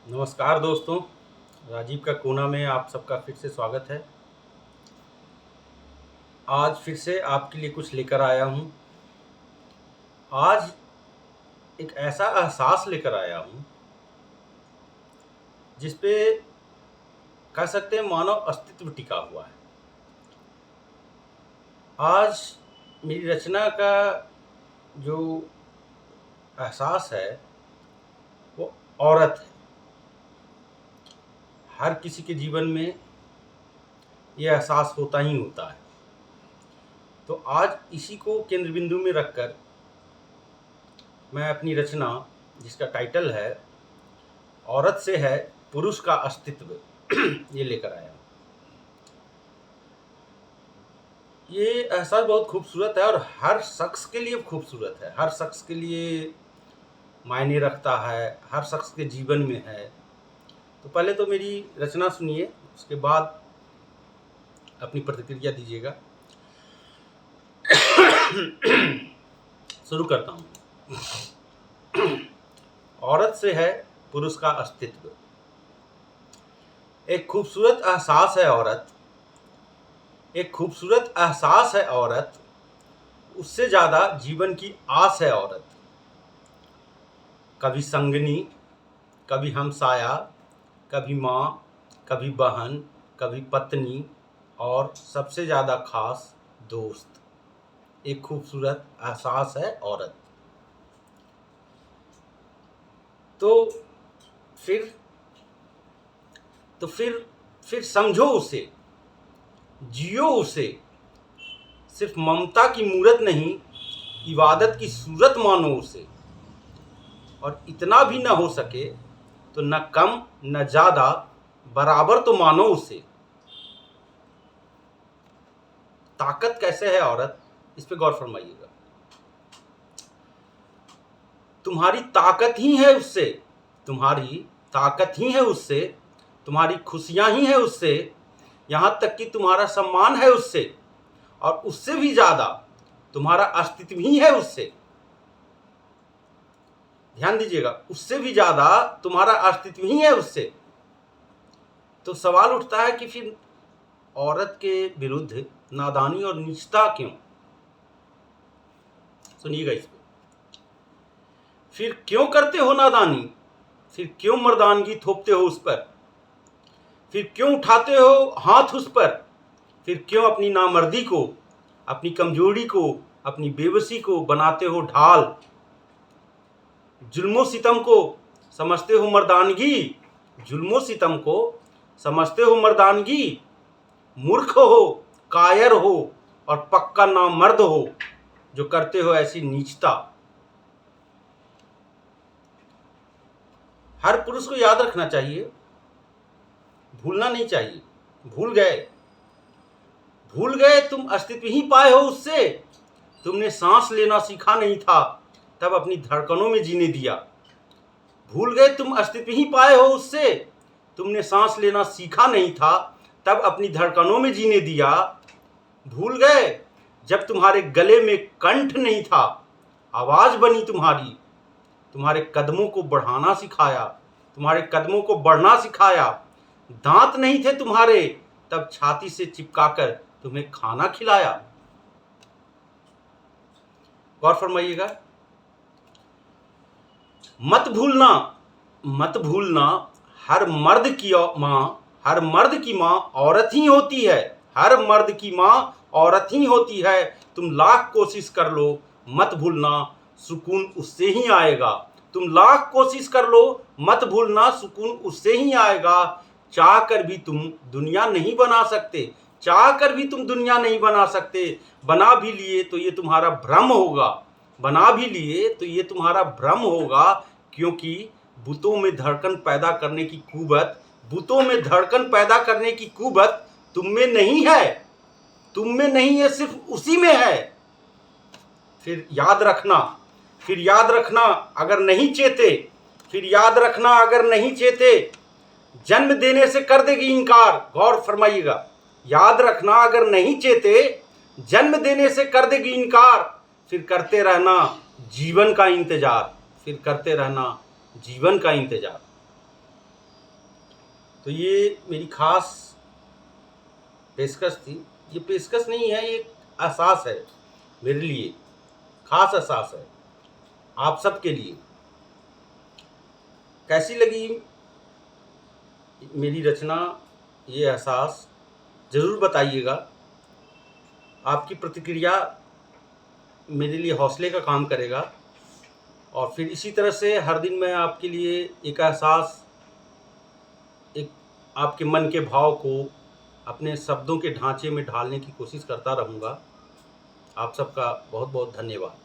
नमस्कार दोस्तों, राजीव का कोना में आप सबका फिर से स्वागत है। आज फिर से आपके लिए कुछ लेकर आया हूँ। आज एक ऐसा एहसास लेकर आया हूँ जिस पे कह सकते हैं मानव अस्तित्व टिका हुआ है। आज मेरी रचना का जो एहसास है वो औरत है। हर किसी के जीवन में ये एहसास होता ही होता है। तो आज इसी को केंद्र बिंदु में रखकर मैं अपनी रचना, जिसका टाइटल है औरत से है पुरुष का अस्तित्व, ये लेकर आया हूँ। ये एहसास बहुत खूबसूरत है और हर शख्स के लिए खूबसूरत है, हर शख्स के लिए मायने रखता है, हर शख्स के जीवन में है। तो पहले तो मेरी रचना सुनिए, उसके बाद अपनी प्रतिक्रिया दीजिएगा। शुरू करता हूँ। औरत से है पुरुष का अस्तित्व। एक खूबसूरत एहसास है औरत, एक खूबसूरत एहसास है औरत, उससे ज़्यादा जीवन की आस है औरत। कभी संगनी, कभी हमसाया, कभी माँ, कभी बहन, कभी पत्नी और सबसे ज़्यादा खास दोस्त। एक खूबसूरत एहसास है औरत। तो फिर समझो उसे, जियो उसे। सिर्फ ममता की मूरत नहीं, इबादत की सूरत मानो उसे। और इतना भी न हो सके तो न कम न ज़्यादा, बराबर तो मानो उसे। ताकत कैसे है औरत, इस पे गौर फरमाइएगा। तुम्हारी ताकत ही है उससे, तुम्हारी ताकत ही है उससे, तुम्हारी खुशियां ही है उससे, यहाँ तक कि तुम्हारा सम्मान है उससे, और उससे भी ज़्यादा तुम्हारा अस्तित्व ही है उससे। ध्यान दीजिएगा, उससे भी ज़्यादा तुम्हारा अस्तित्व ही है उससे। तो सवाल उठता है कि फिर औरत के विरुद्ध नादानी और नीचता क्यों? सुनिएगा इस पे। फिर क्यों करते हो नादानी, फिर क्यों मर्दानगी थोपते हो उस पर, फिर क्यों उठाते हो हाथ उस पर, फिर क्यों अपनी नामर्दी को, अपनी कमजोरी को, अपनी बेबसी को बनाते हो ढाल। जुल्मो सितम को समझते हो मर्दानगी, जुल्मो सितम को समझते हो मर्दानगी। मूर्ख हो, कायर हो और पक्का नामर्द हो जो करते हो ऐसी नीचता। हर पुरुष को याद रखना चाहिए, भूलना नहीं चाहिए। भूल गए तुम अस्तित्व ही पाए हो उससे। तुमने सांस लेना सीखा नहीं था, तब अपनी धड़कनों में जीने दिया। भूल गए तुम अस्तित्व ही पाए हो उससे। तुमने सांस लेना सीखा नहीं था, तब अपनी धड़कनों में जीने दिया। भूल गए जब तुम्हारे गले में कंठ नहीं था, आवाज बनी तुम्हारी। तुम्हारे कदमों को बढ़ाना सिखाया, तुम्हारे कदमों को बढ़ना सिखाया। दांत नहीं थे तुम्हारे, तब छाती से चिपकाकर तुम्हें खाना खिलाया। गौर फरमाइएगा। मत भूलना, हर मर्द की माँ औरत ही होती है। हर मर्द की माँ औरत ही होती है। तुम लाख कोशिश कर लो, मत भूलना, सुकून उससे ही आएगा। तुम लाख कोशिश कर लो, मत भूलना, सुकून उससे ही आएगा। चाह कर भी तुम दुनिया नहीं बना सकते, चाह कर भी तुम दुनिया नहीं बना सकते। बना भी लिए तो ये तुम्हारा भ्रम होगा, बना भी लिए तो ये तुम्हारा भ्रम होगा। क्योंकि बुतों में धड़कन पैदा करने की कुवत, बुतों में धड़कन पैदा करने की कुवत तुम में नहीं है, तुम में नहीं है, सिर्फ उसी में है। फिर याद रखना अगर नहीं चेते, फिर याद रखना अगर नहीं चेते, जन्म देने से कर देगी इनकार। गौर फरमाइएगा। याद रखना अगर नहीं चेते, जन्म देने से कर देगी इनकार। फिर करते रहना जीवन का इंतजार, फिर करते रहना जीवन का इंतजार। तो ये मेरी खास पेशकश थी। ये पेशकश नहीं है, ये एहसास है मेरे लिए, खास एहसास है आप सबके लिए। कैसी लगी मेरी रचना, ये एहसास ज़रूर बताइएगा। आपकी प्रतिक्रिया मेरे लिए हौसले का काम करेगा और फिर इसी तरह से हर दिन मैं आपके लिए एक एहसास, एक आपके मन के भाव को अपने शब्दों के ढांचे में ढालने की कोशिश करता रहूँगा। आप सबका बहुत बहुत धन्यवाद।